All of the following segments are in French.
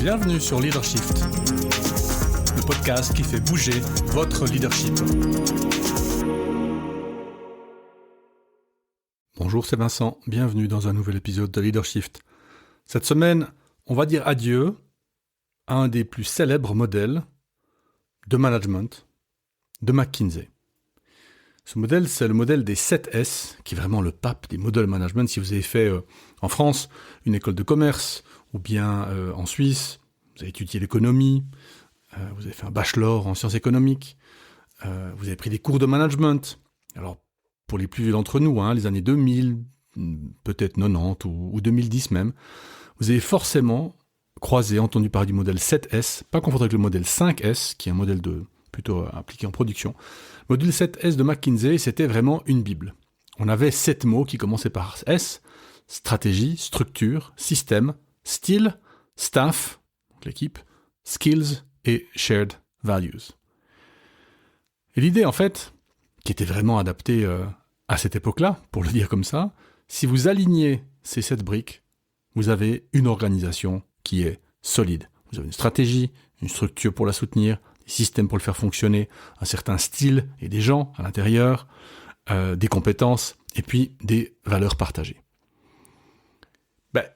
Bienvenue sur Leadershift, le podcast qui fait bouger votre leadership. Bonjour, c'est Vincent, bienvenue dans un nouvel épisode de Leadershift. Cette semaine, on va dire adieu à un des plus célèbres modèles de management de McKinsey. Ce modèle, c'est le modèle des 7 S, qui est vraiment le pape des modèles management. Si vous avez fait en France une école de commerce, ou bien en Suisse, vous avez étudié l'économie, vous avez fait un bachelor en sciences économiques, vous avez pris des cours de management. Alors, pour les plus vieux d'entre nous, les années 2000, peut-être 90 ou 2010 même, vous avez forcément entendu parler du modèle 7S, pas confondre avec le modèle 5S, qui est un modèle plutôt appliqué en production. Le modèle 7S de McKinsey, c'était vraiment une bible. On avait 7 mots qui commençaient par S: stratégie, structure, système, style, staff, l'équipe, skills et shared values. Et l'idée, en fait, qui était vraiment adaptée à cette époque-là, pour le dire comme ça, si vous alignez ces 7 briques, vous avez une organisation qui est solide. Vous avez une stratégie, une structure pour la soutenir, des systèmes pour le faire fonctionner, un certain style et des gens à l'intérieur, des compétences et puis des valeurs partagées.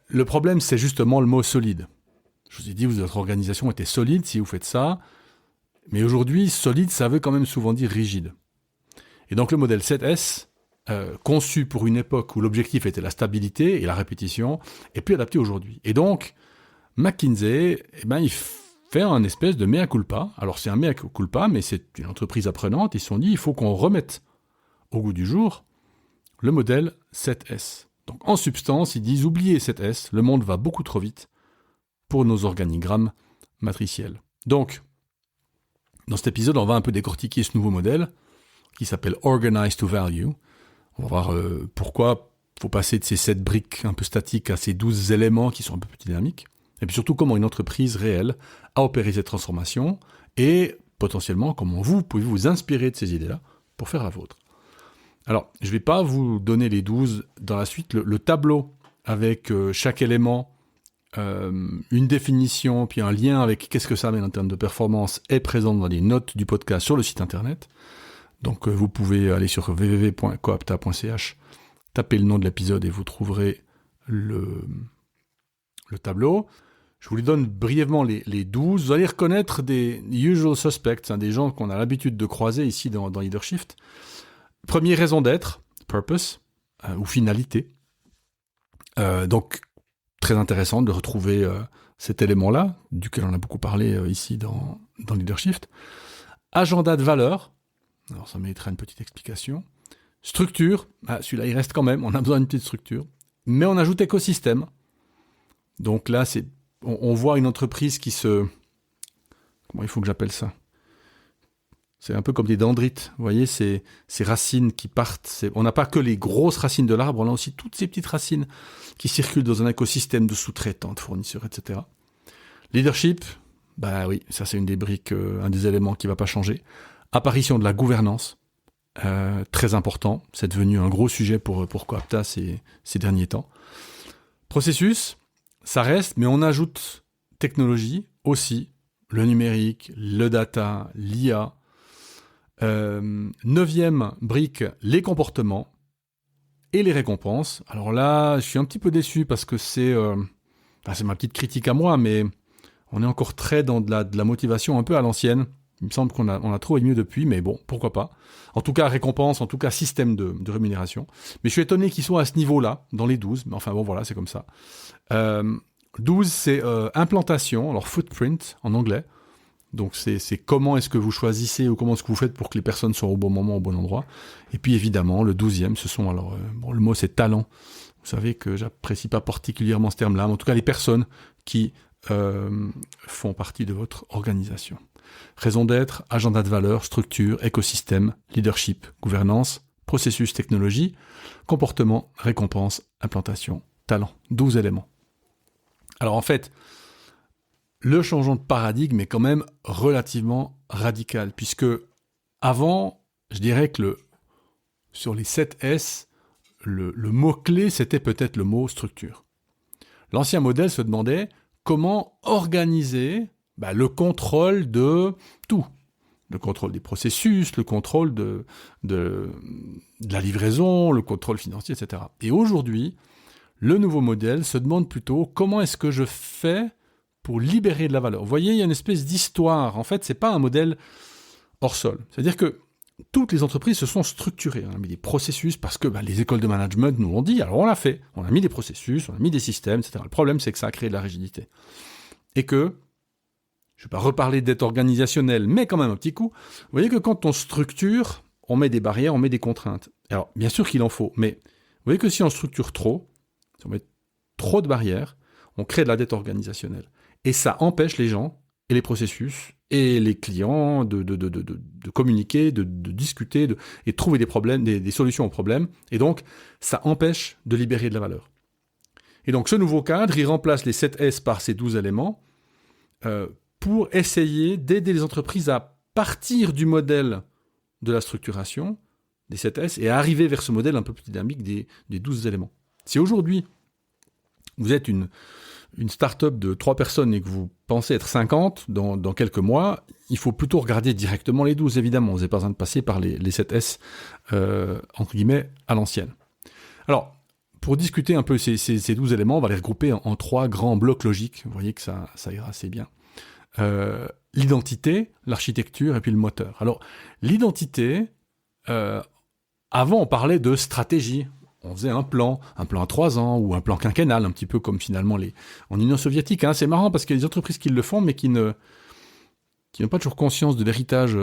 Le problème, c'est justement le mot solide. Je vous ai dit, votre organisation était solide si vous faites ça, mais aujourd'hui, solide, ça veut quand même souvent dire rigide. Et donc le modèle 7S, conçu pour une époque où l'objectif était la stabilité et la répétition, est plus adapté aujourd'hui. Et donc, McKinsey, il fait un espèce de mea culpa. Alors c'est un mea culpa, mais c'est une entreprise apprenante. Ils se sont dit, il faut qu'on remette au goût du jour le modèle 7S. Donc en substance, ils disent, oubliez 7S, le monde va beaucoup trop vite pour nos organigrammes matriciels. Donc, dans cet épisode, on va un peu décortiquer ce nouveau modèle qui s'appelle Organize to Value. On va voir pourquoi il faut passer de ces 7 briques un peu statiques à ces 12 éléments qui sont un peu plus dynamiques. Et puis surtout, comment une entreprise réelle a opéré cette transformation et potentiellement, comment vous pouvez vous inspirer de ces idées-là pour faire la vôtre. Alors, je ne vais pas vous donner les 12 dans la suite. Le tableau avec chaque élément, une définition, puis un lien avec qu'est-ce que ça amène en termes de performance est présent dans les notes du podcast sur le site internet. Donc, vous pouvez aller sur www.coapta.ch, taper le nom de l'épisode et vous trouverez le tableau. Je vous les donne brièvement les 12. Vous allez reconnaître des usual suspects, des gens qu'on a l'habitude de croiser ici dans Leadershift. Première raison d'être, purpose, ou finalité. Donc, très intéressant de retrouver cet élément-là, duquel on a beaucoup parlé ici dans Leadershift. Agenda de valeur. Alors, ça mériterait une petite explication. Structure. Celui-là, il reste quand même. On a besoin d'une petite structure. Mais on ajoute écosystème. Donc là, on voit une entreprise qui se... Comment il faut que j'appelle ça ? C'est un peu comme des dendrites. Vous voyez, ces racines qui partent. On n'a pas que les grosses racines de l'arbre, on a aussi toutes ces petites racines qui circulent dans un écosystème de sous-traitants, de fournisseurs, etc. Leadership, oui, ça c'est une des briques, un des éléments qui ne va pas changer. Apparition de la gouvernance, très important. C'est devenu un gros sujet pour Coapta ces derniers temps. Processus, ça reste, mais on ajoute technologie aussi, le numérique, le data, l'IA. 9e brique, les comportements et les récompenses. Alors là, je suis un petit peu déçu parce que c'est ma petite critique à moi, mais on est encore très dans de la motivation un peu à l'ancienne. Il me semble qu'on a trouvé mieux depuis, mais bon, pourquoi pas. En tout cas, récompense, en tout cas, système de rémunération. Mais je suis étonné qu'ils soient à ce niveau-là, dans les 12. Mais enfin bon, voilà, c'est comme ça. 12, c'est implantation, alors footprint en anglais. Donc c'est comment est-ce que vous choisissez ou comment est-ce que vous faites pour que les personnes soient au bon moment, au bon endroit. Et puis évidemment, le 12e, ce sont le mot c'est talent. Vous savez que j'apprécie pas particulièrement ce terme-là, mais en tout cas les personnes qui font partie de votre organisation. Raison d'être, agenda de valeur, structure, écosystème, leadership, gouvernance, processus, technologie, comportement, récompense, implantation, talent. 12 éléments. Alors en fait, le changement de paradigme est quand même relativement radical, puisque avant, je dirais que sur les 7 S, le mot-clé, c'était peut-être le mot structure. L'ancien modèle se demandait comment organiser le contrôle de tout. Le contrôle des processus, le contrôle de la livraison, le contrôle financier, etc. Et aujourd'hui, le nouveau modèle se demande plutôt comment est-ce que je fais pour libérer de la valeur. Vous voyez, il y a une espèce d'histoire. En fait, ce n'est pas un modèle hors sol. C'est-à-dire que toutes les entreprises se sont structurées. On a mis des processus parce que les écoles de management nous l'ont dit, alors on l'a fait. On a mis des processus, on a mis des systèmes, etc. Le problème, c'est que ça a créé de la rigidité. Et que, je ne vais pas reparler d'aide organisationnelle, mais quand même un petit coup, vous voyez que quand on structure, on met des barrières, on met des contraintes. Alors, bien sûr qu'il en faut, mais vous voyez que si on structure trop, si on met trop de barrières, on crée de la dette organisationnelle. Et ça empêche les gens et les processus et les clients de communiquer, de discuter et de trouver des problèmes, des solutions aux problèmes. Et donc, ça empêche de libérer de la valeur. Et donc, ce nouveau cadre, il remplace les 7 S par ces 12 éléments pour essayer d'aider les entreprises à partir du modèle de la structuration des 7 S et à arriver vers ce modèle un peu plus dynamique des 12 éléments. Si aujourd'hui, vous êtes une start-up de 3 personnes et que vous pensez être 50 dans quelques mois, il faut plutôt regarder directement les 12, évidemment. Vous n'avez pas besoin de passer par les 7 S, entre guillemets, à l'ancienne. Alors, pour discuter un peu ces 12 éléments, on va les regrouper en 3 grands blocs logiques. Vous voyez que ça ira assez bien. L'identité, l'architecture et puis le moteur. Alors, l'identité, avant on parlait de stratégie. On faisait un plan à 3 ans ou un plan quinquennal, un petit peu comme finalement en Union soviétique. C'est marrant parce qu'il y a des entreprises qui le font, mais qui n'ont pas toujours conscience de l'héritage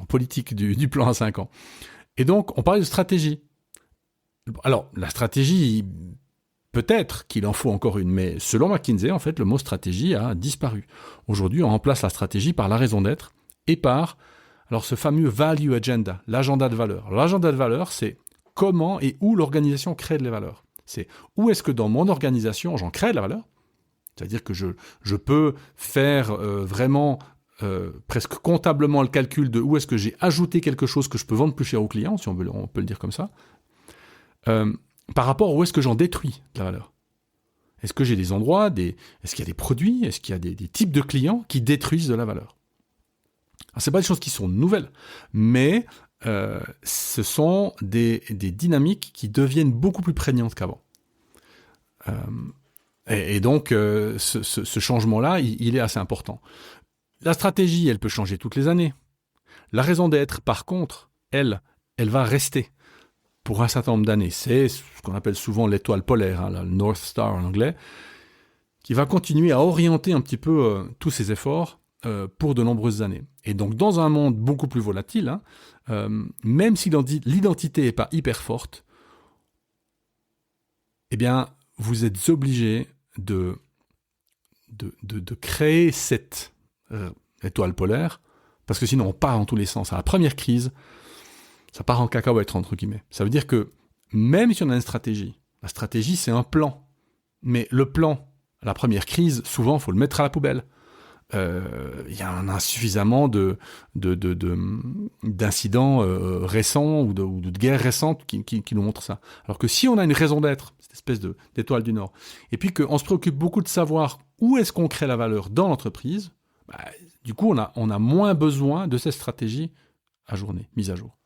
politique du plan à 5 ans. Et donc, on parlait de stratégie. Alors, la stratégie, peut-être qu'il en faut encore une, mais selon McKinsey, en fait, le mot stratégie a disparu. Aujourd'hui, on remplace la stratégie par la raison d'être et par ce fameux value agenda, l'agenda de valeur. L'agenda de valeur, c'est comment et où l'organisation crée de la valeur. C'est où est-ce que dans mon organisation, j'en crée de la valeur. C'est-à-dire que je peux faire vraiment presque comptablement le calcul de où est-ce que j'ai ajouté quelque chose que je peux vendre plus cher aux clients, si on peut le dire comme ça, par rapport à où est-ce que j'en détruis de la valeur. Est-ce que j'ai des endroits, est-ce qu'il y a des produits, est-ce qu'il y a des types de clients qui détruisent de la valeur. Alors, ce n'est pas des choses qui sont nouvelles, mais ce sont des dynamiques qui deviennent beaucoup plus prégnantes qu'avant. Et donc, ce changement-là, il est assez important. La stratégie, elle peut changer toutes les années. La raison d'être, par contre, elle va rester pour un certain nombre d'années. C'est ce qu'on appelle souvent l'étoile polaire, le North Star en anglais, qui va continuer à orienter un petit peu tous ces efforts pour de nombreuses années. Et donc, dans un monde beaucoup plus volatile, même si l'identité n'est pas hyper forte, eh bien, vous êtes obligé de créer cette étoile polaire, parce que sinon, on part dans tous les sens. À la première crise, ça part en cacahuète, entre guillemets. Ça veut dire que même si on a une stratégie, la stratégie, c'est un plan. Mais le plan, à la première crise, souvent, il faut le mettre à la poubelle. Il y en a suffisamment d'incidents récents ou de guerres récentes qui nous montrent ça. Alors que si on a une raison d'être, cette espèce d'étoile du Nord, et puis qu'on se préoccupe beaucoup de savoir où est-ce qu'on crée la valeur dans l'entreprise, du coup, on a moins besoin de cette stratégie mise à jour.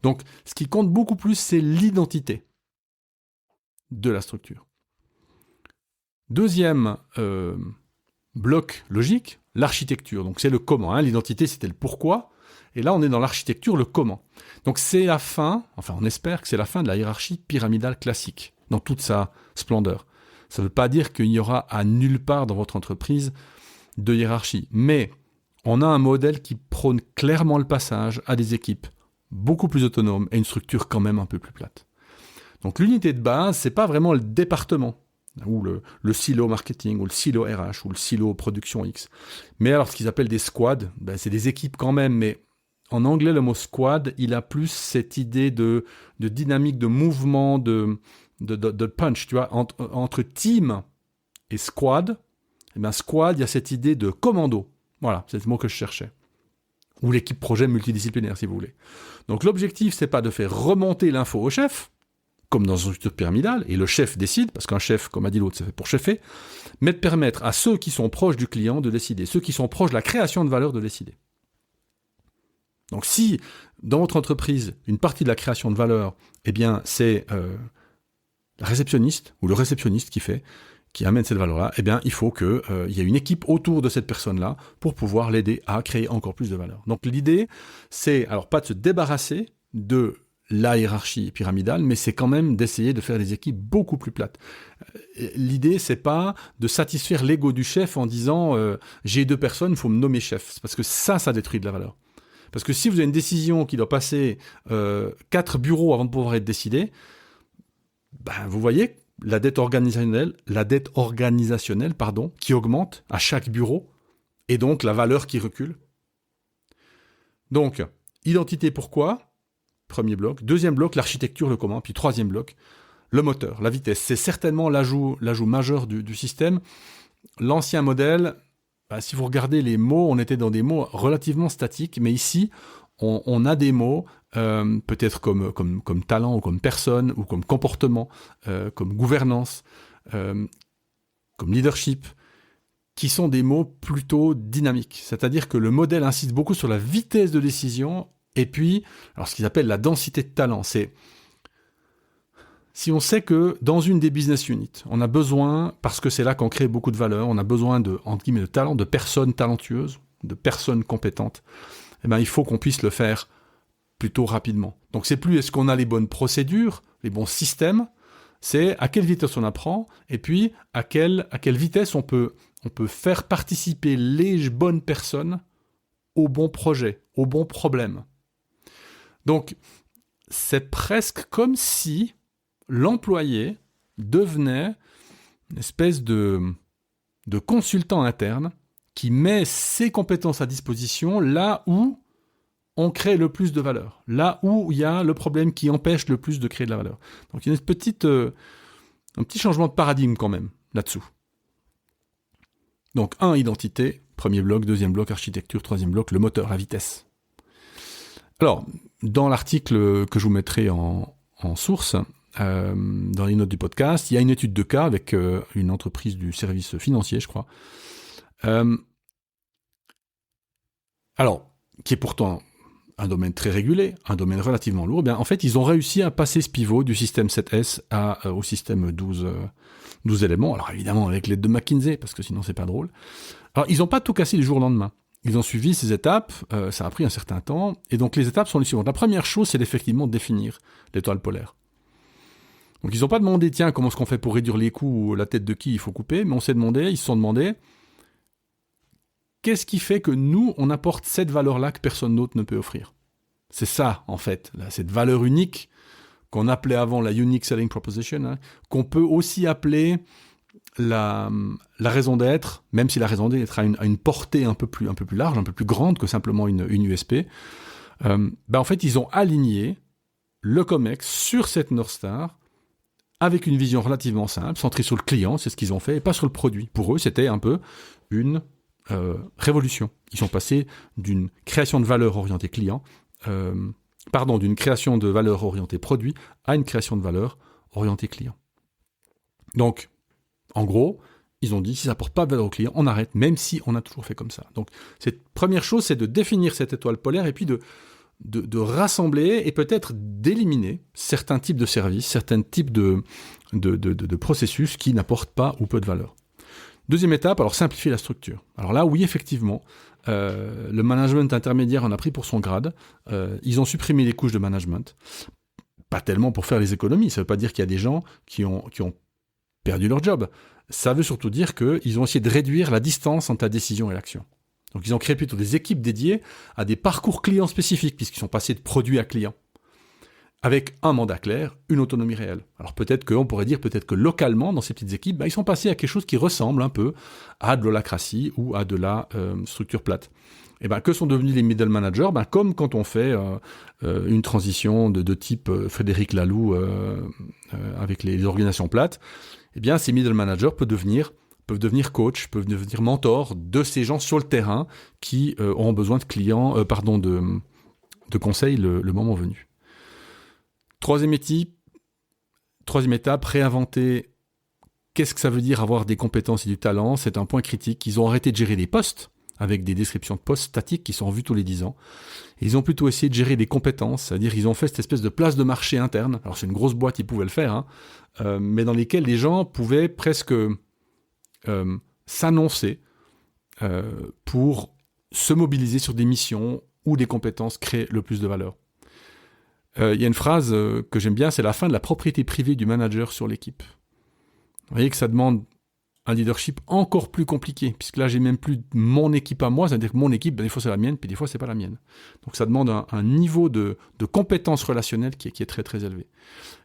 Donc, ce qui compte beaucoup plus, c'est l'identité de la structure. Deuxième bloc logique, l'architecture. Donc, c'est le comment. L'identité, c'était le pourquoi. Et là, on est dans l'architecture, le comment. Donc, c'est la fin, enfin, on espère que c'est la fin de la hiérarchie pyramidale classique, dans toute sa splendeur. Ça ne veut pas dire qu'il n'y aura à nulle part dans votre entreprise de hiérarchie. Mais on a un modèle qui prône clairement le passage à des équipes beaucoup plus autonomes et une structure quand même un peu plus plate. Donc l'unité de base, c'est pas vraiment le département, ou le silo marketing, ou le silo RH, ou le silo production X. Mais alors ce qu'ils appellent des squads, c'est des équipes quand même, mais en anglais le mot squad, il a plus cette idée de dynamique, de mouvement, de punch, tu vois, entre team et squad. Et bien squad, il y a cette idée de commando. Voilà, c'est le mot que je cherchais. Ou l'équipe projet multidisciplinaire, si vous voulez. Donc l'objectif, c'est pas de faire remonter l'info au chef, comme dans une structure pyramidale, et le chef décide, parce qu'un chef, comme a dit l'autre, c'est fait pour chefer, mais de permettre à ceux qui sont proches du client de décider, ceux qui sont proches de la création de valeur de décider. Donc si, dans votre entreprise, une partie de la création de valeur, eh bien, c'est la réceptionniste, ou le réceptionniste qui amène cette valeur-là, eh bien, il faut qu'il y ait une équipe autour de cette personne-là pour pouvoir l'aider à créer encore plus de valeur. Donc l'idée, c'est, alors pas de se débarrasser de la hiérarchie pyramidale, mais c'est quand même d'essayer de faire des équipes beaucoup plus plates. L'idée, c'est pas de satisfaire l'ego du chef en disant j'ai 2 personnes, il faut me nommer chef. C'est parce que ça détruit de la valeur. Parce que si vous avez une décision qui doit passer 4 bureaux avant de pouvoir être décidée, ben, vous voyez la dette organisationnelle, qui augmente à chaque bureau, et donc la valeur qui recule. Donc, identité, pourquoi ? Premier bloc. Deuxième bloc, l'architecture, le comment. Puis troisième bloc, le moteur, la vitesse. C'est certainement l'ajout majeur du système. L'ancien modèle, si vous regardez les mots, on était dans des mots relativement statiques, mais ici, on a des mots, peut-être comme talent, ou comme personne, ou comme comportement, comme gouvernance, comme leadership, qui sont des mots plutôt dynamiques. C'est-à-dire que le modèle insiste beaucoup sur la vitesse de décision, et puis, alors ce qu'ils appellent la densité de talent, c'est si on sait que dans une des business units, on a besoin, parce que c'est là qu'on crée beaucoup de valeur, on a besoin de, entre guillemets, de talent, de personnes talentueuses, de personnes compétentes, eh bien, il faut qu'on puisse le faire plutôt rapidement. Donc c'est plus est-ce qu'on a les bonnes procédures, les bons systèmes, c'est à quelle vitesse on apprend, et puis à quelle vitesse on peut faire participer les bonnes personnes au bon projet, au bon problème. Donc, c'est presque comme si l'employé devenait une espèce de consultant interne qui met ses compétences à disposition là où on crée le plus de valeur, là où il y a le problème qui empêche le plus de créer de la valeur. Donc, il y a un petit changement de paradigme quand même là-dessous. Donc, identité, premier bloc, deuxième bloc, architecture, troisième bloc, le moteur, la vitesse. Alors, dans l'article que je vous mettrai en source, dans les notes du podcast, il y a une étude de cas avec une entreprise du service financier, je crois. Alors, qui est pourtant un domaine très régulé, un domaine relativement lourd, bien, en fait, ils ont réussi à passer ce pivot du système 7S au système 12 éléments. Alors, évidemment, avec l'aide de McKinsey, parce que sinon, c'est pas drôle. Alors, ils n'ont pas tout cassé du jour au lendemain. Ils ont suivi ces étapes, ça a pris un certain temps, et donc les étapes sont les suivantes. La première chose, c'est d'effectivement définir l'étoile polaire. Donc ils n'ont pas demandé, tiens, comment est-ce qu'on fait pour réduire les coûts, ou la tête de qui il faut couper, mais ils se sont demandé, qu'est-ce qui fait que nous, on apporte cette valeur-là que personne d'autre ne peut offrir ? C'est ça, en fait, là, cette valeur unique, qu'on appelait avant la Unique Selling Proposition, hein, qu'on peut aussi appeler la raison d'être, même si la raison d'être a une portée un peu plus large, un peu plus grande que simplement une USP, en fait, ils ont aligné le COMEX sur cette North Star avec une vision relativement simple, centrée sur le client, c'est ce qu'ils ont fait, et pas sur le produit. Pour eux, c'était un peu une révolution. Ils sont passés d'une création de valeur orientée client, d'une création de valeur orientée produit à une création de valeur orientée client. Donc, en gros, ils ont dit, si ça n'apporte pas de valeur au client, on arrête, même si on a toujours fait comme ça. Donc, cette première chose, c'est de définir cette étoile polaire et puis de rassembler et peut-être d'éliminer certains types de services, certains types de processus qui n'apportent pas ou peu de valeur. Deuxième étape, alors simplifier la structure. Alors là, oui, effectivement, le management intermédiaire en a pris pour son grade. Ils ont supprimé les couches de management. Pas tellement pour faire les économies. Ça ne veut pas dire qu'il y a des gens qui ont perdu leur job. Ça veut surtout dire qu'ils ont essayé de réduire la distance entre la décision et l'action. Donc ils ont créé plutôt des équipes dédiées à des parcours clients spécifiques, puisqu'ils sont passés de produit à client, avec un mandat clair, une autonomie réelle. Alors peut-être que localement, dans ces petites équipes, ils sont passés à quelque chose qui ressemble un peu à de l'holacratie ou à de la structure plate. Et que sont devenus les middle managers ? Comme quand on fait une transition de type Frédéric Laloux avec les organisations plates, ces middle managers peuvent devenir coach, peuvent devenir mentor de ces gens sur le terrain qui auront besoin de clients, de conseils le moment venu. Troisième étape, troisième étape, réinventer qu'est-ce que ça veut dire avoir des compétences et du talent. C'est un point critique. Ils ont arrêté de gérer des postes avec des descriptions de postes statiques qui sont revues tous les 10 ans. Et ils ont plutôt essayé de gérer des compétences, c'est-à-dire ils ont fait cette espèce de place de marché interne. Alors c'est une grosse boîte, ils pouvaient le faire, mais dans lesquelles les gens pouvaient presque s'annoncer pour se mobiliser sur des missions où des compétences créent le plus de valeur. Il y a une phrase que j'aime bien, c'est la fin de la propriété privée du manager sur l'équipe. Vous voyez que ça demande un leadership encore plus compliqué, puisque là, j'ai même plus mon équipe à moi, c'est-à-dire que mon équipe, des fois c'est la mienne, puis des fois c'est pas la mienne. Donc ça demande un niveau de compétence relationnelle qui est très très élevé.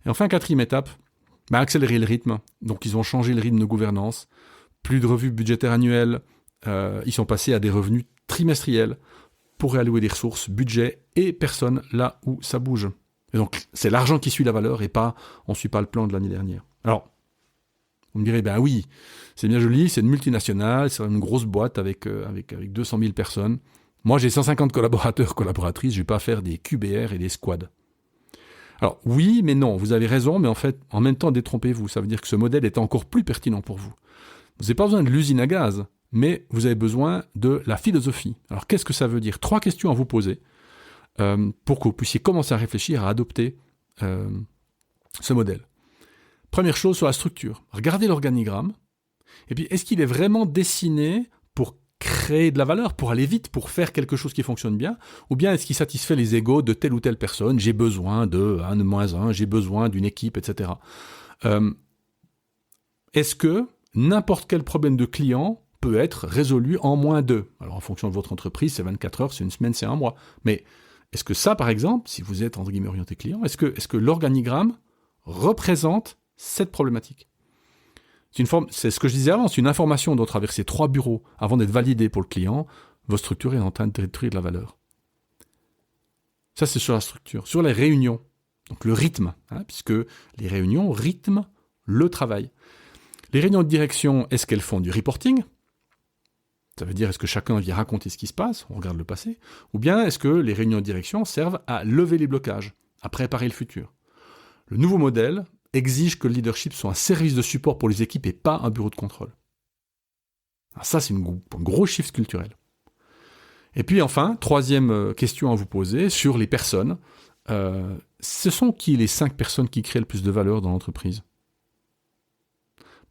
Et enfin, quatrième étape, accélérer le rythme. Donc ils ont changé le rythme de gouvernance, plus de revues budgétaires annuelles, ils sont passés à des revenus trimestriels pour réallouer des ressources, budget et personnes là où ça bouge. Et donc c'est l'argent qui suit la valeur et pas on ne suit pas le plan de l'année dernière. Alors, vous me direz, oui, c'est bien joli, c'est une multinationale, c'est une grosse boîte avec 200 000 personnes. Moi, j'ai 150 collaborateurs, collaboratrices, je ne vais pas faire des QBR et des squads. Alors, oui, mais non, vous avez raison, mais en fait, en même temps, détrompez-vous. Ça veut dire que ce modèle est encore plus pertinent pour vous. Vous n'avez pas besoin de l'usine à gaz, mais vous avez besoin de la philosophie. Alors, qu'est-ce que ça veut dire ? 3 questions à vous poser pour que vous puissiez commencer à réfléchir, à adopter ce modèle. Première chose sur la structure. Regardez l'organigramme. Et puis, est-ce qu'il est vraiment dessiné pour créer de la valeur, pour aller vite, pour faire quelque chose qui fonctionne bien ? Ou bien est-ce qu'il satisfait les égos de telle ou telle personne ? J'ai besoin de 1 de moins 1, j'ai besoin d'une équipe, etc. Est-ce que n'importe quel problème de client peut être résolu en moins 2 ? Alors, en fonction de votre entreprise, c'est 24 heures, c'est une semaine, c'est 1 mois. Mais est-ce que ça, par exemple, si vous êtes, entre guillemets, orienté client, est-ce que l'organigramme représente cette problématique ? C'est ce que je disais avant, c'est une information doit traverser 3 bureaux avant d'être validée pour le client. Votre structure est en train de détruire de la valeur. Ça, c'est sur la structure. Sur les réunions, donc le rythme, puisque les réunions rythment le travail. Les réunions de direction, est-ce qu'elles font du reporting ? Ça veut dire, est-ce que chacun vient raconter ce qui se passe ? On regarde le passé. Ou bien, est-ce que les réunions de direction servent à lever les blocages, à préparer le futur ? Le nouveau modèle exige que le leadership soit un service de support pour les équipes et pas un bureau de contrôle. Alors ça, c'est un gros shift culturel. Et puis enfin, troisième question à vous poser sur les personnes. Ce sont qui les 5 personnes qui créent le plus de valeur dans l'entreprise ?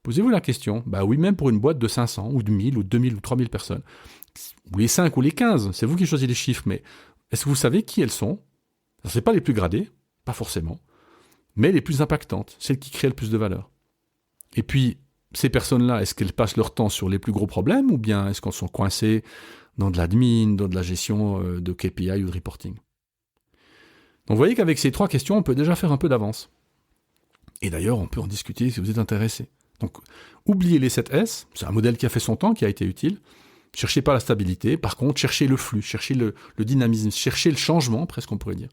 Posez-vous la question. Oui, même pour une boîte de 500 ou de 1000 ou 2000 ou 3000 personnes. Ou les 5 ou les 15, c'est vous qui choisissez les chiffres, mais est-ce que vous savez qui elles sont ? Alors, ce n'est pas les plus gradées, pas forcément, mais les plus impactantes, celles qui créent le plus de valeur. Et puis, ces personnes-là, est-ce qu'elles passent leur temps sur les plus gros problèmes ou bien est-ce qu'elles sont coincées dans de l'admin, dans de la gestion de KPI ou de reporting ? Donc vous voyez qu'avec ces 3 questions, on peut déjà faire un peu d'avance. Et d'ailleurs, on peut en discuter si vous êtes intéressé. Donc, oubliez les 7 S, c'est un modèle qui a fait son temps, qui a été utile. Cherchez pas la stabilité, par contre, cherchez le flux, cherchez le dynamisme, cherchez le changement, presque on pourrait dire.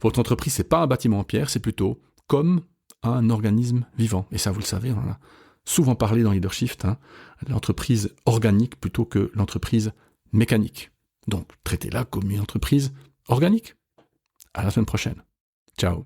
Votre entreprise, c'est pas un bâtiment en pierre, c'est plutôt comme un organisme vivant. Et ça, vous le savez, on en a souvent parlé dans Leadership, l'entreprise organique plutôt que l'entreprise mécanique. Donc, traitez-la comme une entreprise organique. À la semaine prochaine. Ciao.